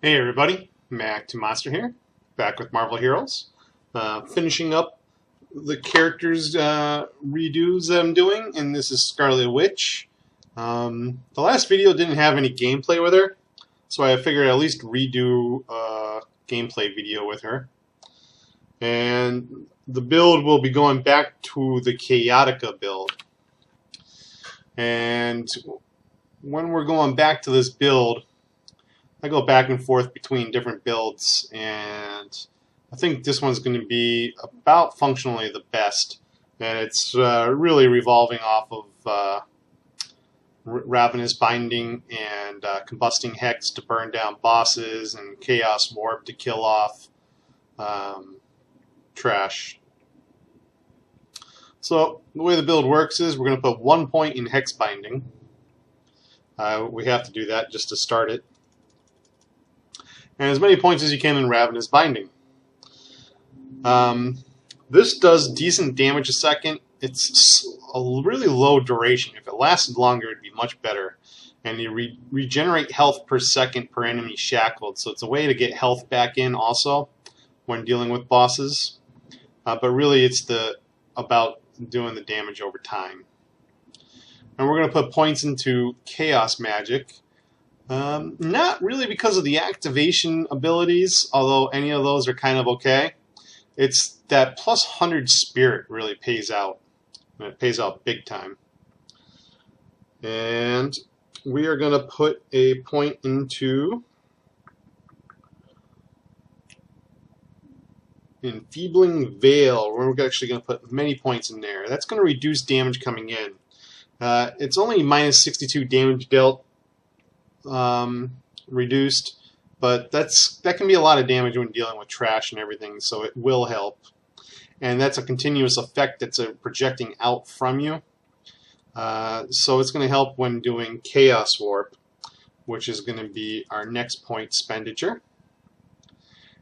Hey everybody, Mac to Monster here, back with Marvel Heroes. Finishing up the characters redos that I'm doing, and this is Scarlet Witch. The last video didn't have any gameplay with her, so I figured I'd at least redo a gameplay video with her. And the build will be going back to the Chaotica build. And when we're going back to this build, I go back and forth between different builds, and I think this one's going to be about functionally the best. And it's really revolving off of Ravenous Binding and Combusting Hex to burn down bosses, and Chaos Warp to kill off trash. So the way the build works is we're going to put 1 point in Hex Binding. We have to do that just to start it. And as many points as you can in Ravenous Binding. This does decent damage a second. It's a really low duration. If it lasted longer, it would be much better. And you regenerate health per second per enemy shackled. So it's a way to get health back in also when dealing with bosses. But really it's about doing the damage over time. And we're going to put points into Chaos Magic. Not really because of the activation abilities, although any of those are kind of okay. It's that plus 100 spirit really pays out. And it pays out big time. And we are going to put a point into Enfeebling Veil. We're actually going to put many points in there. That's going to reduce damage coming in. It's only minus 62 damage dealt. Reduced, but that can be a lot of damage when dealing with trash and everything, so it will help. And that's a continuous effect that's projecting out from you. So it's going to help when doing Chaos Warp, which is going to be our next point expenditure.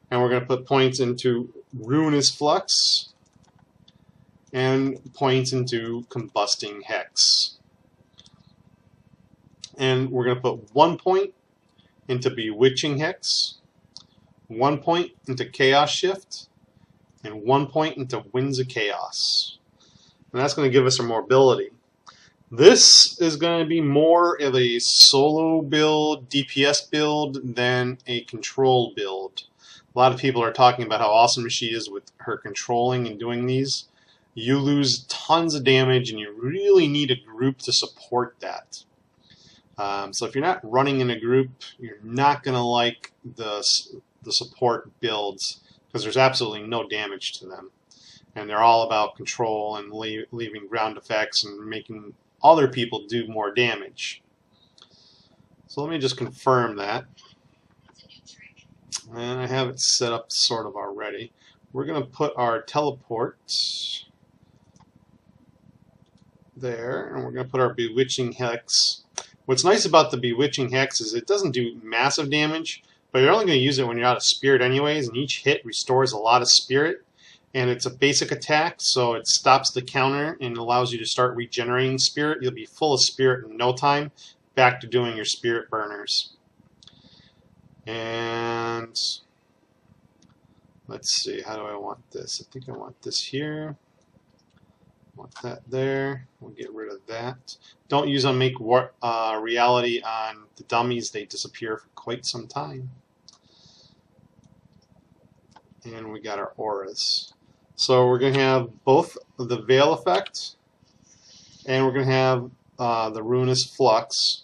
And we're going to put points into Ruinous Flux and points into Combusting Hex. And we're going to put 1 point into Bewitching Hex, 1 point into Chaos Shift, and 1 point into Winds of Chaos. And that's going to give us some more ability. This is going to be more of a solo build, DPS build, than a control build. A lot of people are talking about how awesome she is with her controlling and doing these. You lose tons of damage, and you really need a group to support that. So if you're not running in a group, you're not going to like the support builds, because there's absolutely no damage to them. And they're all about control and leaving ground effects and making other people do more damage. So let me just confirm that. And I have it set up sort of already. We're going to put our teleport there, and we're going to put our Bewitching Hex. What's nice about the Bewitching Hex is it doesn't do massive damage, but you're only going to use it when you're out of spirit anyways, and each hit restores a lot of spirit. And it's a basic attack, so it stops the counter and allows you to start regenerating spirit. You'll be full of spirit in no time, back to doing your spirit burners. And let's see, how do I want this? I think I want this here. Want that there. We'll get rid of that. Don't use Unmake Reality on the dummies. They disappear for quite some time. And we got our auras. So we're going to have both the Veil effect, and we're going to have the Ruinous Flux,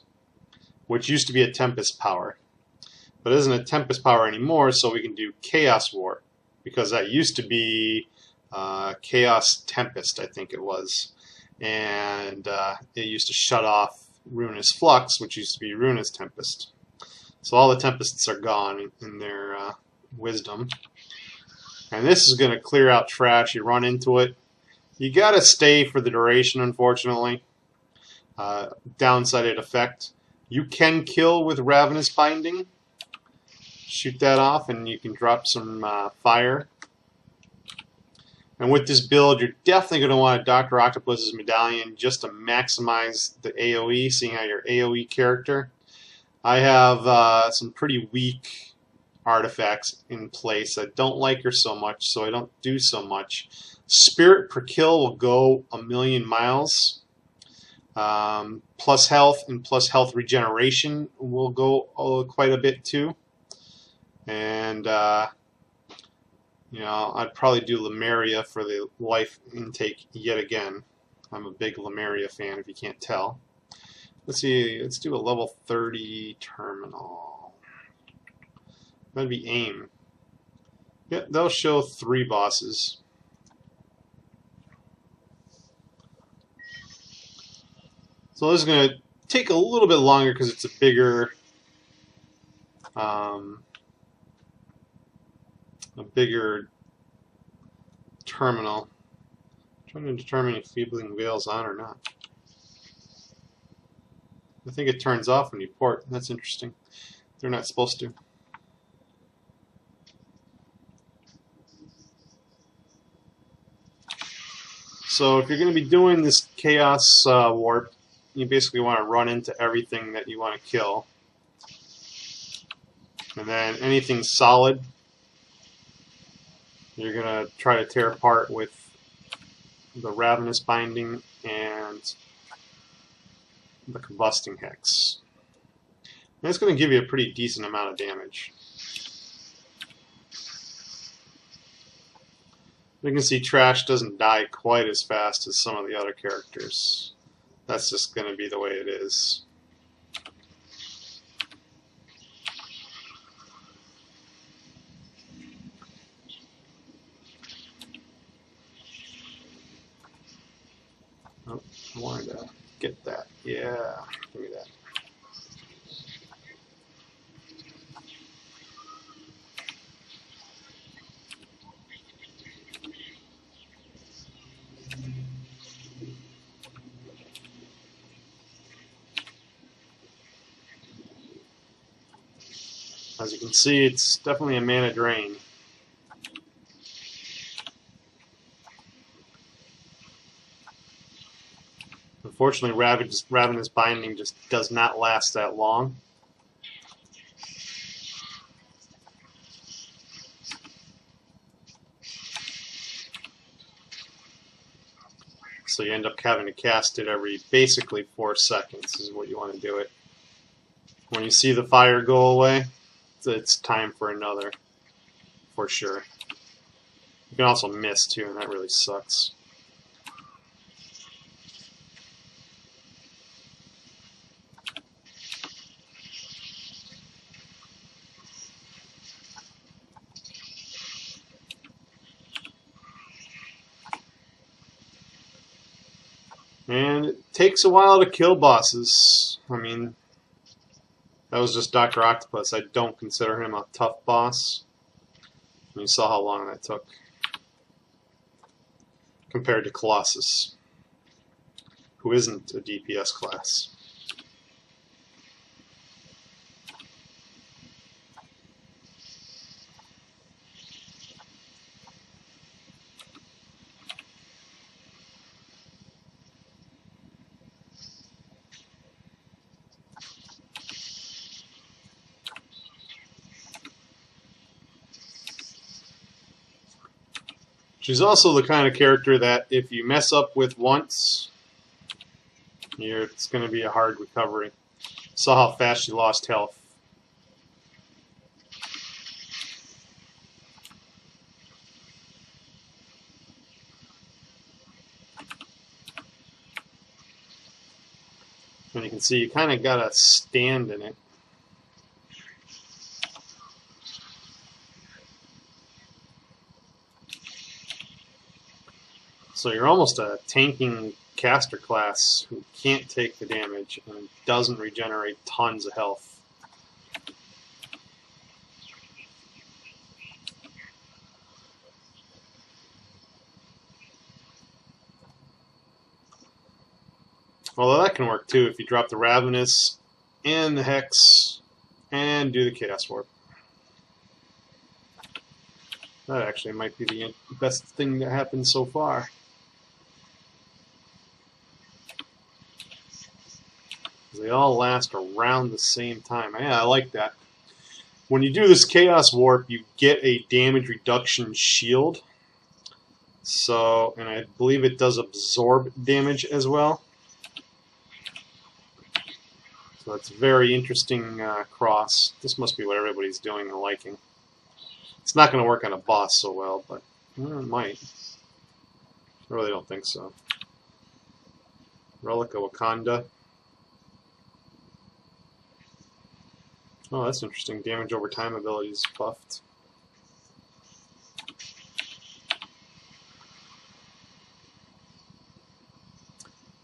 which used to be a Tempest power. But it isn't a Tempest power anymore, so we can do Chaos Warp, because that used to be Chaos Tempest, I think it was. And it used to shut off Ruinous Flux, which used to be Ruinous Tempest. So all the Tempests are gone in their wisdom. And this is going to clear out trash. You run into it. You got to stay for the duration, unfortunately. Downside effect. You can kill with Ravenous Binding. Shoot that off, and you can drop some fire. And with this build, you're definitely going to want a Dr. Octopus's medallion just to maximize the AoE, seeing how your AoE character. I have some pretty weak artifacts in place. I don't like her so much, so I don't do so much. Spirit per kill will go a million miles. Plus health and plus health regeneration will go quite a bit too. And you know, I'd probably do Lemuria for the life intake yet again. I'm a big Lemuria fan, if you can't tell. Let's see, let's do a level 30 terminal. That'd be AIM. Yep, they'll show 3 bosses. So this is going to take a little bit longer because it's a bigger terminal. I'm trying to determine if Feebling Veil's on or not. I think it turns off when you port. That's interesting. They're not supposed to. So if you're going to be doing this Chaos Warp, you basically want to run into everything that you want to kill. And then anything solid, you're going to try to tear apart with the Ravenous Binding and the Combusting Hex. And it's going to give you a pretty decent amount of damage. You can see Trash doesn't die quite as fast as some of the other characters. That's just going to be the way it is. Oh, I wanted to get that. Yeah, give me that. As you can see, it's definitely a mana drain. Unfortunately, Ravenous Binding just does not last that long. So you end up having to cast it every basically 4 seconds is what you want to do it. When you see the fire go away, it's time for another, for sure. You can also miss too, and that really sucks. And it takes a while to kill bosses. I mean, that was just Dr. Octopus. I don't consider him a tough boss. You saw how long that took compared to Colossus, who isn't a DPS class. She's also the kind of character that if you mess up with once, it's going to be a hard recovery. Saw how fast she lost health. And you can see you kind of got to stand in it. So you're almost a tanking caster class who can't take the damage and doesn't regenerate tons of health. Although that can work too if you drop the Ravenous and the Hex and do the Chaos Warp. That actually might be the best thing that happened so far. They all last around the same time. Yeah, I like that. When you do this Chaos Warp, you get a damage reduction shield. So, and I believe it does absorb damage as well. So it's a very interesting cross. This must be what everybody's doing and liking. It's not going to work on a boss so well, but it might. I really don't think so. Relic of Wakanda. Oh, that's interesting. Damage over time ability is buffed.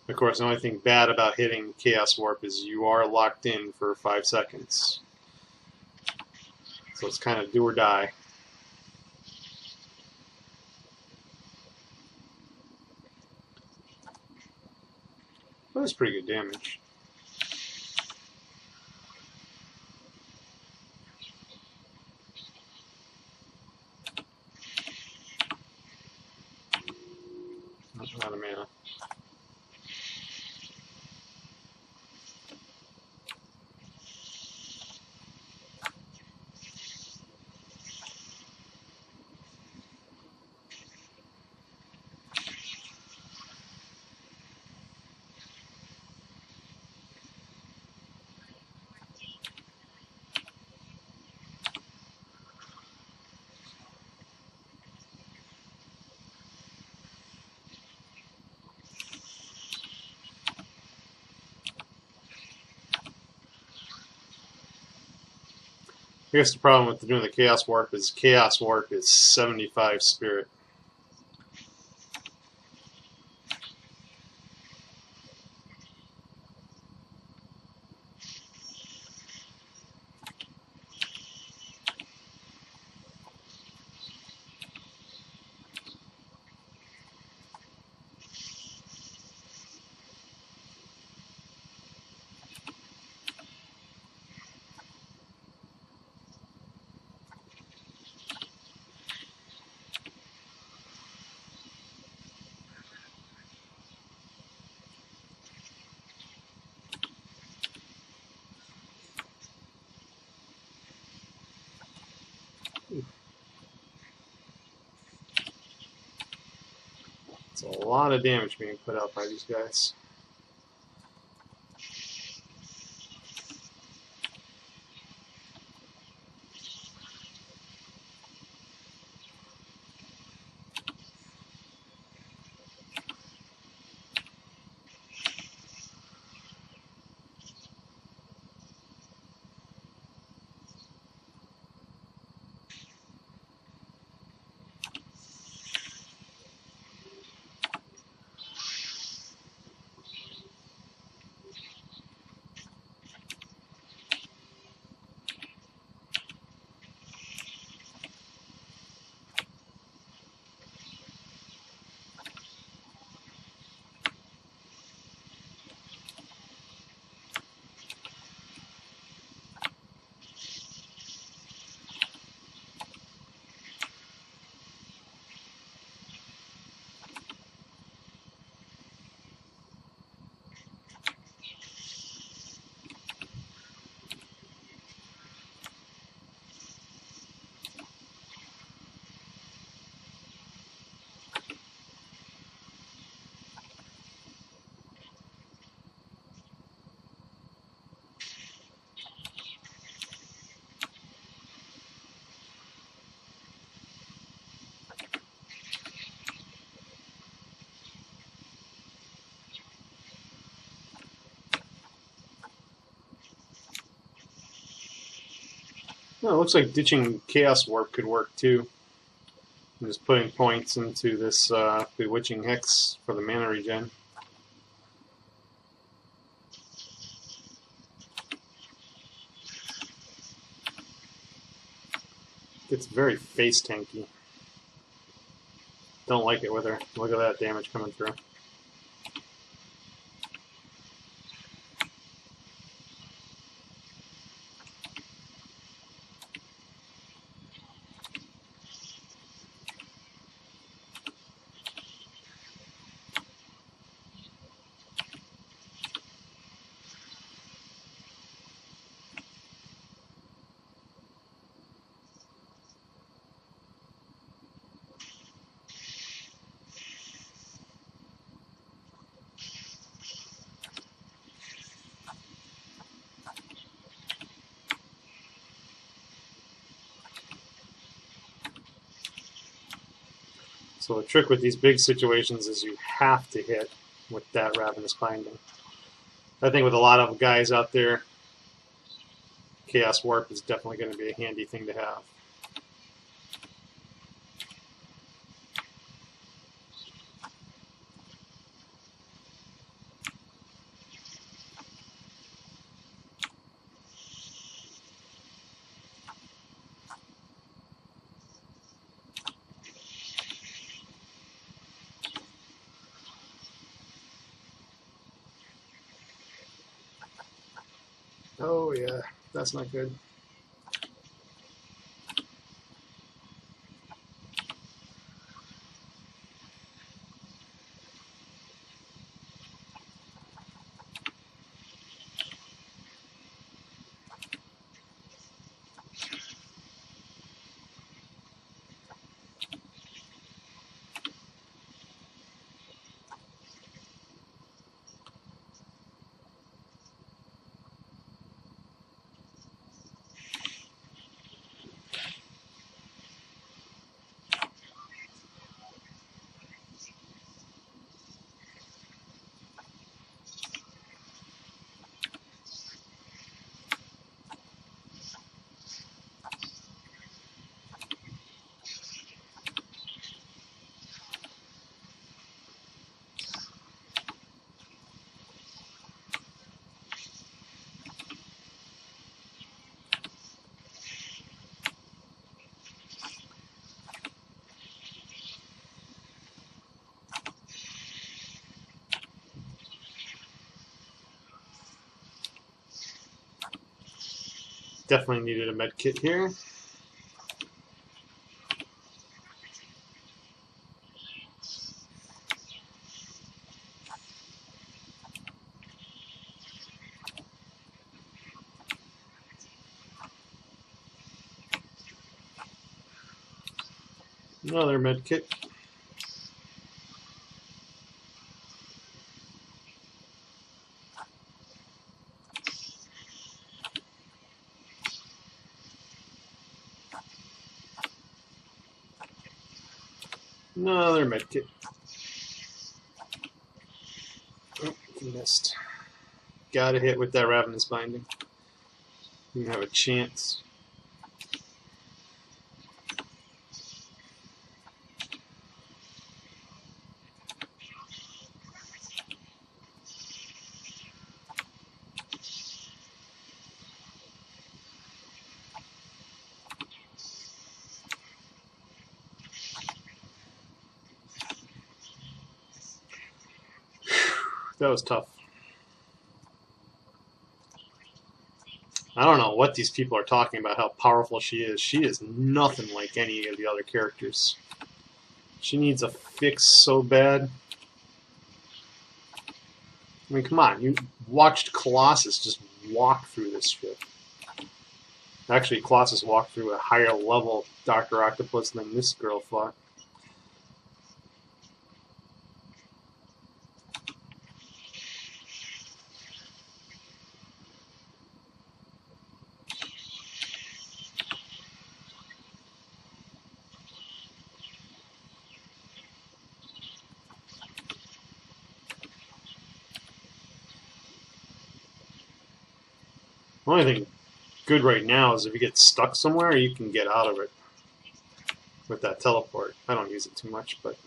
Of course, the only thing bad about hitting Chaos Warp is you are locked in for 5 seconds. So it's kind of do or die. Well, that's pretty good damage. Not a mana. I guess the problem with doing the Chaos Warp is 75 spirit. It's a lot of damage being put out by these guys. Well, it looks like ditching Chaos Warp could work too. I'm just putting points into this Bewitching Hex for the mana regen. It's very face tanky. Don't like it with her. Look at that damage coming through. So the trick with these big situations is you have to hit with that Ravenous Binding. I think with a lot of guys out there, Chaos Warp is definitely going to be a handy thing to have. Oh yeah, that's not good. Definitely needed a med kit here. Another med kit. Another med kit. Oh, missed. Gotta hit with that Ravenous Binding. You have a chance. That was tough. I don't know what these people are talking about, how powerful she is. She is nothing like any of the other characters. She needs a fix so bad. I mean, come on. You watched Colossus just walk through this shit. Actually, Colossus walked through a higher level Dr. Octopus than this girl fought. The only thing good right now is if you get stuck somewhere, you can get out of it with that teleport. I don't use it too much, but...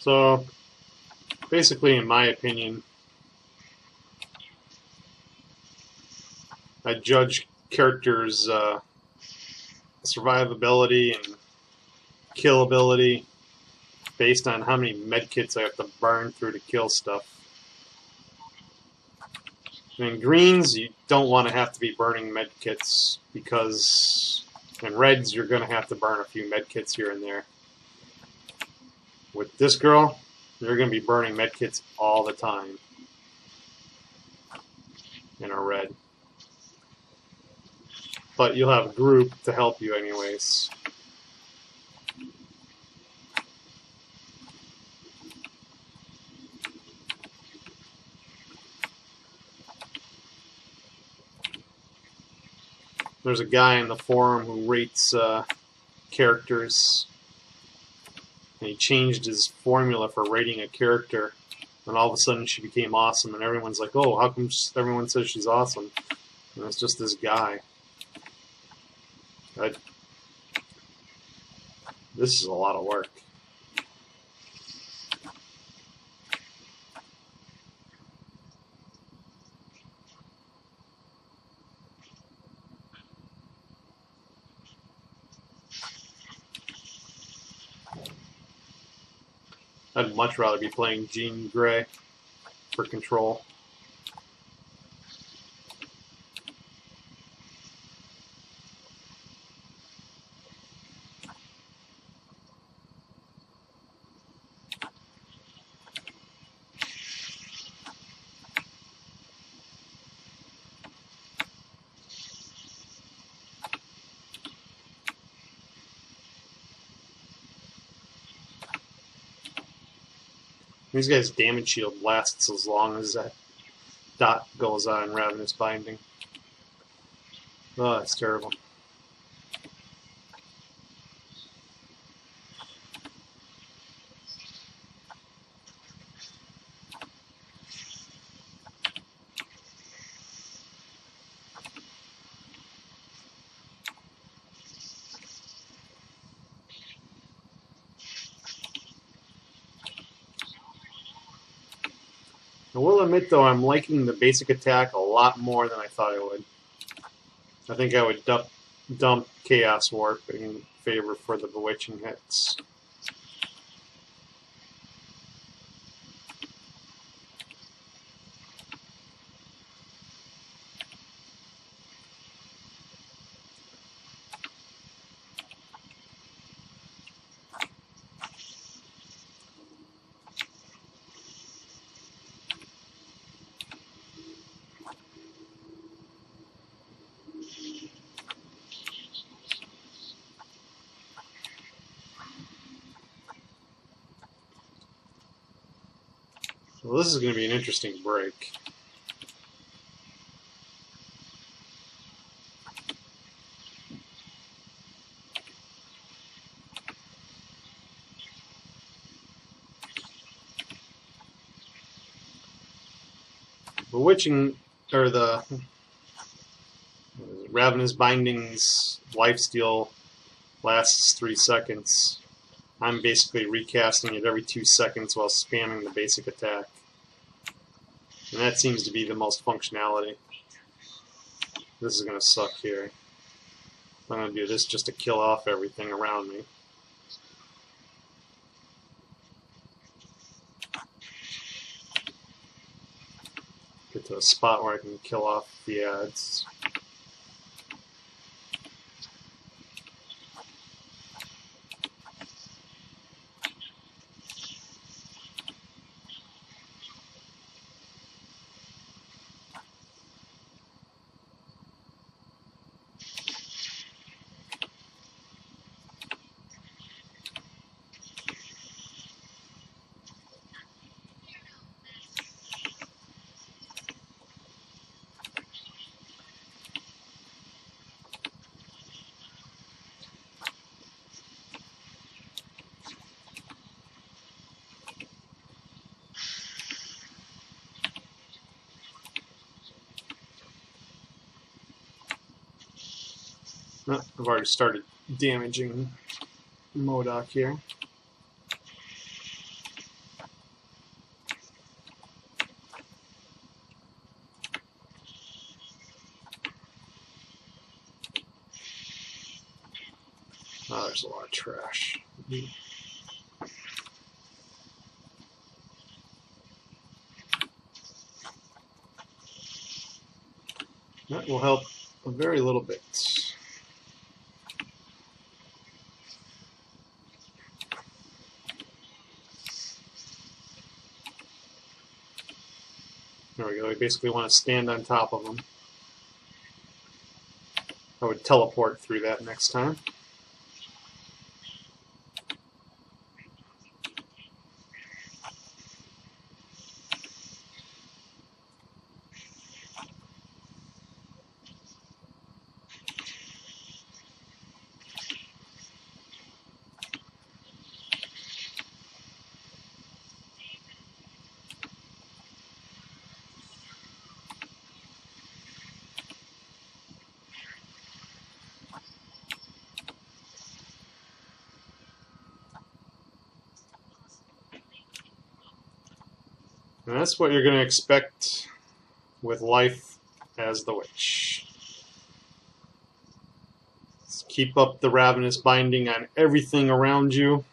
So, basically, in my opinion, I judge characters' survivability and kill ability based on how many medkits I have to burn through to kill stuff. In greens, you don't want to have to be burning medkits because in reds, you're going to have to burn a few medkits here and there. With this girl, you're going to be burning medkits all the time in a red. But you'll have a group to help you anyways. There's a guy in the forum who rates characters, and he changed his formula for rating a character, and all of a sudden she became awesome, and everyone's like, oh, how come everyone says she's awesome? And it's just this guy. This is a lot of work. I'd much rather be playing Jean Grey for control. These guys' damage shield lasts as long as that dot goes on Ravenous Binding. Oh, that's terrible. I will admit, though, I'm liking the basic attack a lot more than I thought I would. I think I would dump Chaos Warp in favor for the Bewitching hits. Well, this is going to be an interesting break. Bewitching, or the Ravenous Binding's lifesteal lasts 3 seconds. I'm basically recasting it every 2 seconds while spamming the basic attack. And that seems to be the most functionality. This is going to suck here. I'm going to do this just to kill off everything around me. Get to a spot where I can kill off the ads. I've already started damaging Modok here. Oh, there's a lot of trash. That will help a very little bit. There we go. We basically want to stand on top of them. I would teleport through that next time. And that's what you're going to expect with life as the witch. Just keep up the ravenous binding on everything around you.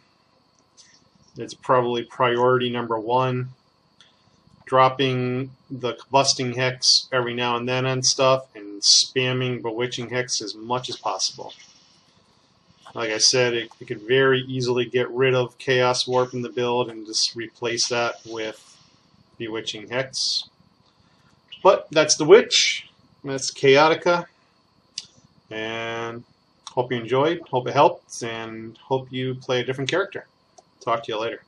It's probably priority number one. Dropping the combusting hex every now and then on stuff, and spamming bewitching hex as much as possible. Like I said, it could very easily get rid of Chaos Warp in the build and just replace that with Bewitching Hex. But that's the Witch. That's Chaotica. And hope you enjoyed, hope it helped, and hope you play a different character. Talk to you later.